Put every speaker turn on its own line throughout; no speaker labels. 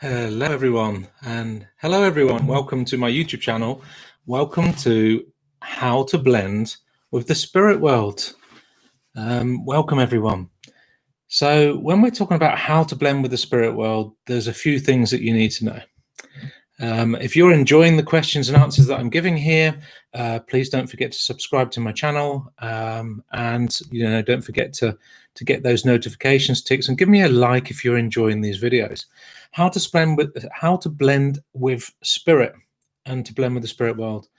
Hello everyone, and hello everyone. Welcome to my YouTube channel. Welcome to How to Blend with the Spirit World. Welcome everyone. So when we're talking about how to blend with the spirit world, there's a few things that you need to know. If you're enjoying the questions and answers that I'm giving here, please don't forget to subscribe to my channel, and don't forget to get those notifications ticks and give me a like if you're enjoying these videos. How to blend with spirit and to blend with the spirit world.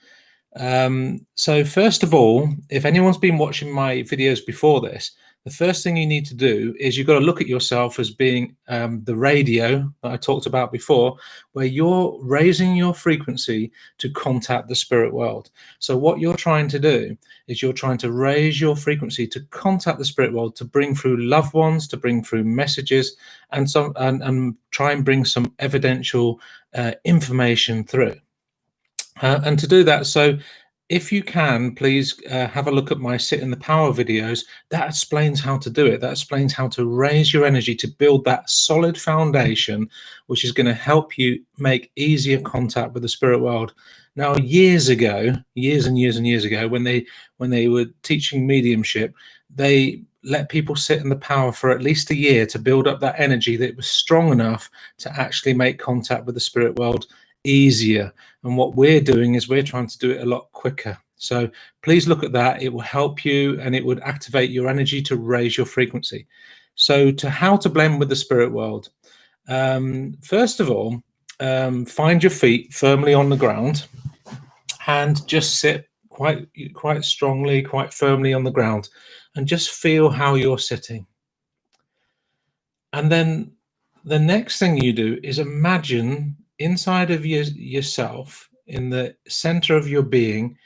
So first of all, if anyone's been watching my videos before this, the first thing you need to do is you've got to look at yourself as being the radio that I talked about before, where you're raising your frequency to contact the spirit world. So what you're trying to do is you're trying to raise your frequency to contact the spirit world, to bring through loved ones, to bring through messages, and try and bring some evidential information through. And to do that, so if you can, please have a look at my Sit in the Power videos. That explains how to do it. That explains how to raise your energy to build that solid foundation, which is going to help you make easier contact with the spirit world. Now, years and years ago, when they were teaching mediumship, they let people sit in the power for at least a year to build up that energy that was strong enough to actually make contact with the spirit world easier. And what we're doing is we're trying to do it a lot quicker. So please look at that. It will help you, and it would activate your energy to raise your frequency. So to how to blend with the spirit world, first of all, find your feet firmly on the ground and just sit quite strongly, quite firmly on the ground, and just feel how you're sitting. And then the next thing you do is imagine inside of yourself, in the center of your being,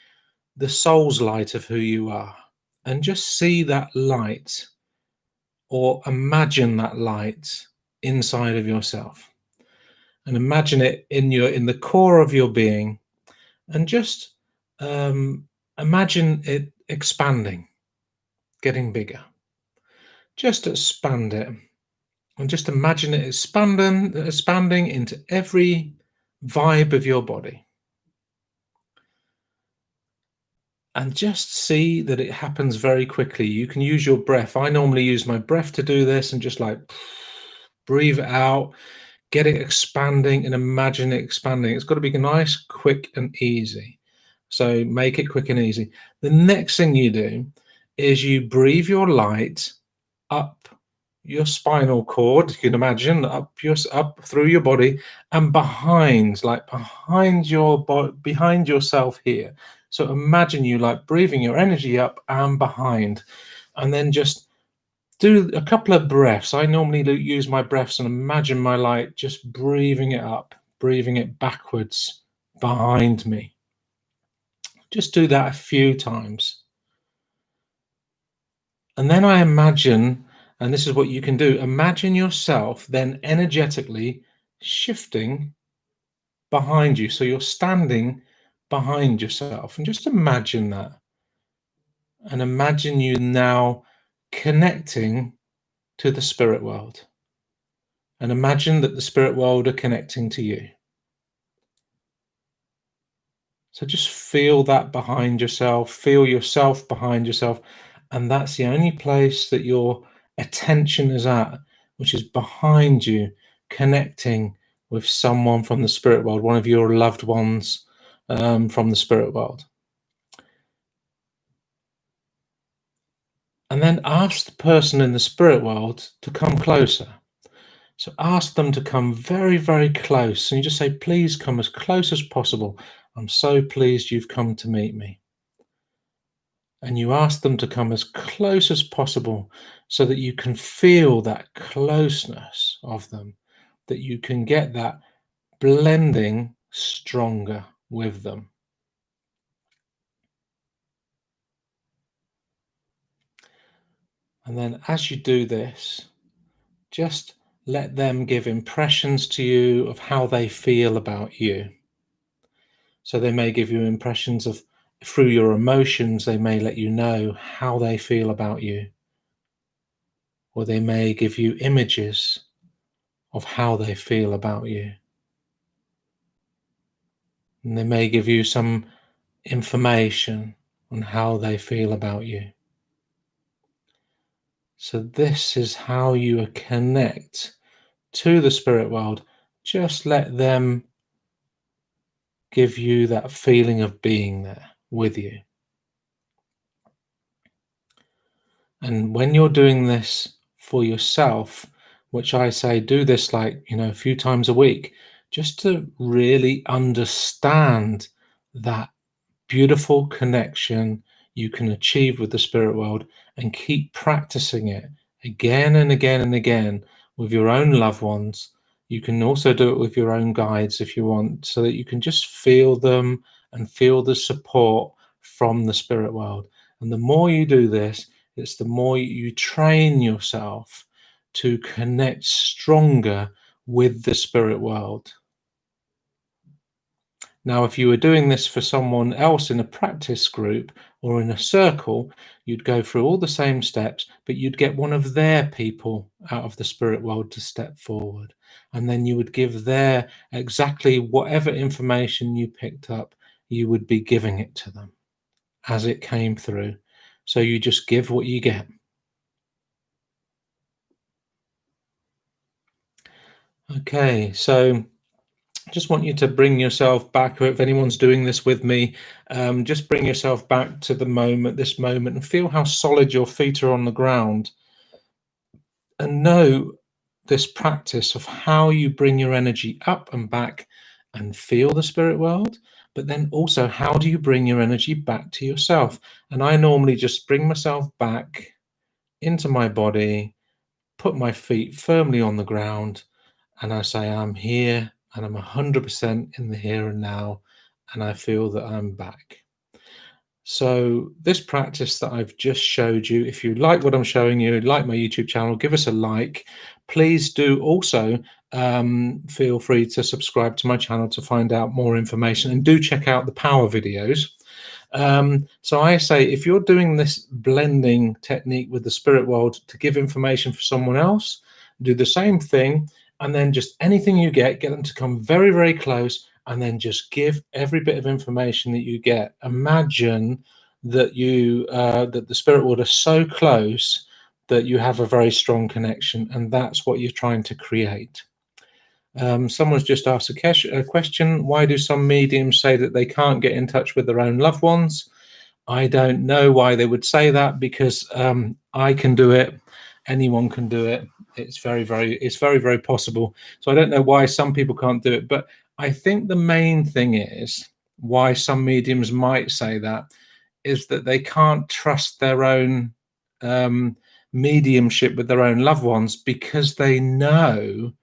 the soul's light of who you are, and just see that light, or imagine that light inside of yourself, and imagine it in the core of your being, and just imagine it expanding, getting bigger. Just expand it. And just imagine it expanding into every vibe of your body. And just see that it happens very quickly. You can use your breath. I normally use my breath to do this, and just like breathe it out, get it expanding, and imagine it expanding. It's got to be nice, quick, and easy. So make it quick and easy. The next thing you do is you breathe your light up your spinal cord, you can imagine, up through your body and behind yourself here. So imagine you like breathing your energy up and behind, and then just do a couple of breaths. I normally use my breaths and imagine my light just breathing it up, breathing it backwards behind me. Just do that a few times. And then I imagine, and this is what you can do, imagine yourself then energetically shifting behind you. So you're standing behind yourself, and just imagine that. And imagine you now connecting to the spirit world. And imagine that the spirit world are connecting to you. So just feel that behind yourself, feel yourself behind yourself. And that's the only place that your attention is at, which is behind you, connecting with someone from the spirit world, one of your loved ones from the spirit world. And then ask the person in the spirit world to come closer. So ask them to come very, very close. And you just say, please come as close as possible. I'm so pleased you've come to meet me. And you ask them to come as close as possible so that you can feel that closeness of them, that you can get that blending stronger with them. And then as you do this, just let them give impressions to you of how they feel about you. So they may give you impressions of, through your emotions, they may let you know how they feel about you. Or they may give you images of how they feel about you. And they may give you some information on how they feel about you. So this is how you connect to the spirit world. Just let them give you that feeling of being there with you. And when you're doing this for yourself, which I say do this like, a few times a week, just to really understand that beautiful connection you can achieve with the spirit world, and keep practicing it again and again and again with your own loved ones. You can also do it with your own guides if you want, so that you can just feel them and feel the support from the spirit world. And the more you do this, it's the more you train yourself to connect stronger with the spirit world. Now, if you were doing this for someone else in a practice group or in a circle, you'd go through all the same steps, but you'd get one of their people out of the spirit world to step forward. And then you would give their exactly whatever information you picked up, you would be giving it to them as it came through. So you just give what you get. Okay, so just want you to bring yourself back, or if anyone's doing this with me, just bring yourself back to this moment, and feel how solid your feet are on the ground. And know this practice of how you bring your energy up and back and feel the spirit world, but then also how do you bring your energy back to yourself? And I normally just bring myself back into my body, put my feet firmly on the ground, and I say, I'm here and I'm 100% in the here and now, and I feel that I'm back. So this practice that I've just showed you, if you like what I'm showing you, like my YouTube channel, give us a like. Please do also feel free to subscribe to my channel to find out more information, and do check out the power videos. So I say, if you're doing this blending technique with the spirit world to give information for someone else, do the same thing, and then just anything you get them to come very, very close, and then just give every bit of information that you get. Imagine that that the spirit world are so close that you have a very strong connection, and that's what you're trying to create. Someone's just asked a question. Why do some mediums say that they can't get in touch with their own loved ones? I don't know why they would say that, because I can do it. Anyone can do it. It's very, very possible. So I don't know why some people can't do it. But I think the main thing is why some mediums might say that is that they can't trust their own mediumship with their own loved ones, because they know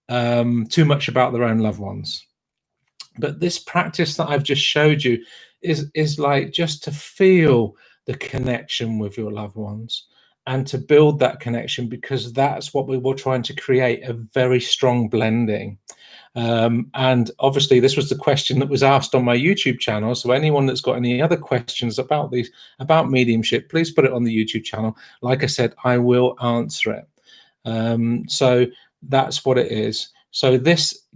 too much about their own loved ones. But this practice that I've just showed you is like just to feel the connection with your loved ones and to build that connection, because that's what we were trying to create, a very strong blending. And obviously this was the question that was asked on my YouTube channel. So anyone that's got any other questions about mediumship, please put it on the YouTube channel. Like I said, I will answer it. So that's what it is. So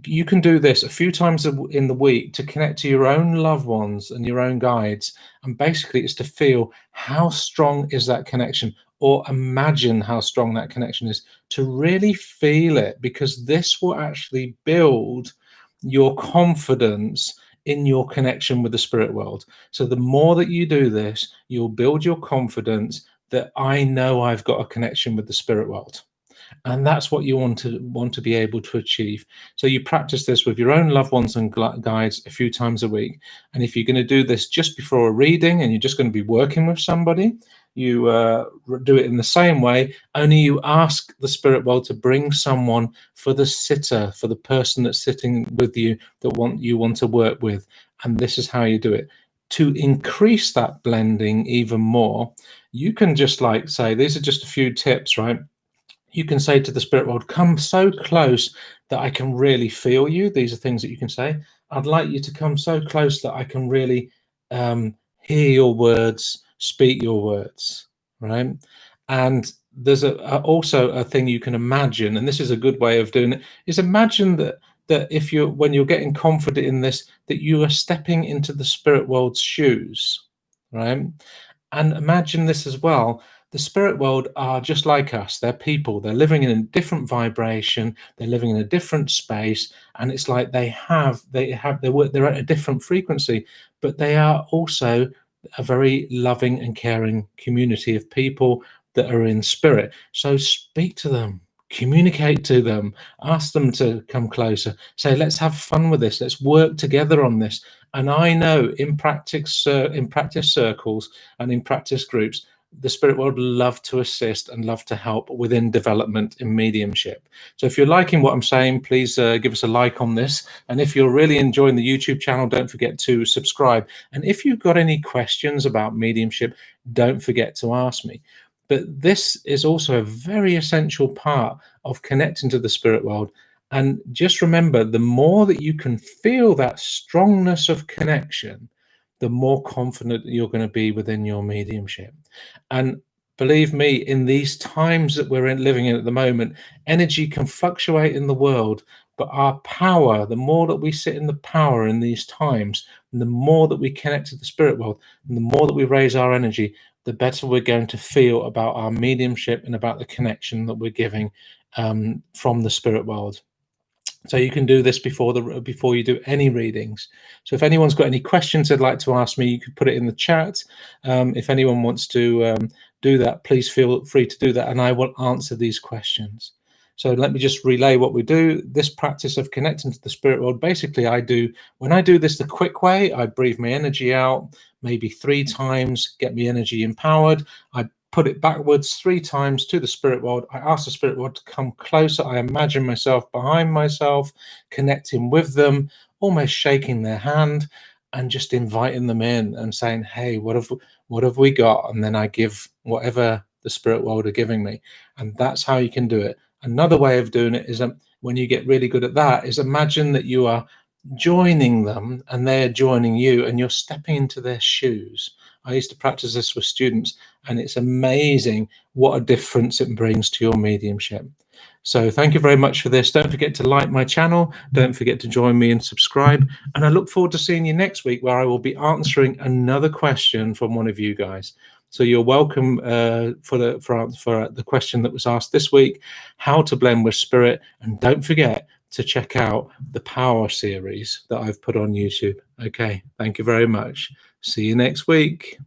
you can do this a few times in the week to connect to your own loved ones and your own guides. And basically it's to feel how strong is that connection, or imagine how strong that connection is, to really feel it, because this will actually build your confidence in your connection with the spirit world. So the more that you do this, you'll build your confidence that I know I've got a connection with the spirit world. And that's what you want to be able to achieve. So you practice this with your own loved ones and guides a few times a week. And if you're going to do this just before a reading and you're just going to be working with somebody, you do it in the same way, only you ask the spirit world to bring someone for the sitter, for the person that's sitting with you, that you want to work with. And this is how you do it. To increase that blending even more, you can just say, these are just a few tips, right? You can say to the spirit world, come so close that I can really feel you. These are things that you can say. I'd like you to come so close that I can really hear your words, speak your words, right? And there's also a thing you can imagine, and this is a good way of doing it, is imagine that if you, when you're getting confident in this, that you are stepping into the spirit world's shoes, right? And imagine this as well. The spirit world are just like us. They're people. They're living in a different vibration. They're living in a different space, and it's like they're at a different frequency, but they are also a very loving and caring community of people that are in spirit. So speak to them, communicate to them, ask them to come closer. Say, let's have fun with this. Let's work together on this. And I know in practice circles and in practice groups, the spirit world love to assist and love to help within development in mediumship. So if you're liking what I'm saying, please give us a like on this. And if you're really enjoying the YouTube channel, don't forget to subscribe. And if you've got any questions about mediumship, don't forget to ask me. But this is also a very essential part of connecting to the spirit world. And just remember, the more that you can feel that strongness of connection, the more confident you're going to be within your mediumship. And believe me, in these times that we're living in at the moment, energy can fluctuate in the world, but our power, the more that we sit in the power in these times, and the more that we connect to the spirit world, and the more that we raise our energy, the better we're going to feel about our mediumship and about the connection that we're giving from the spirit world. So you can do this before you do any readings. So if anyone's got any questions they'd like to ask me, you could put it in the chat. If anyone wants to do that, please feel free to do that, and I will answer these questions. So let me just relay what we do. This practice of connecting to the spirit world, basically when I do this the quick way, I breathe my energy out maybe 3 times, get me energy empowered. I put it backwards 3 times to the spirit world. I ask the spirit world to come closer. I imagine myself behind myself, connecting with them, almost shaking their hand and just inviting them in and saying, hey, what have we got? And then I give whatever the spirit world are giving me. And that's how you can do it. Another way of doing it is when you get really good at that, is imagine that you are joining them and they're joining you and you're stepping into their shoes. I used to practice this with students, and it's amazing what a difference it brings to your mediumship. So thank you very much for this. Don't forget to like my channel. Don't forget to join me and subscribe. And I look forward to seeing you next week, where I will be answering another question from one of you guys. So you're welcome for the question that was asked this week, how to blend with spirit. And don't forget to check out the Power series that I've put on YouTube. Okay, thank you very much. See you next week.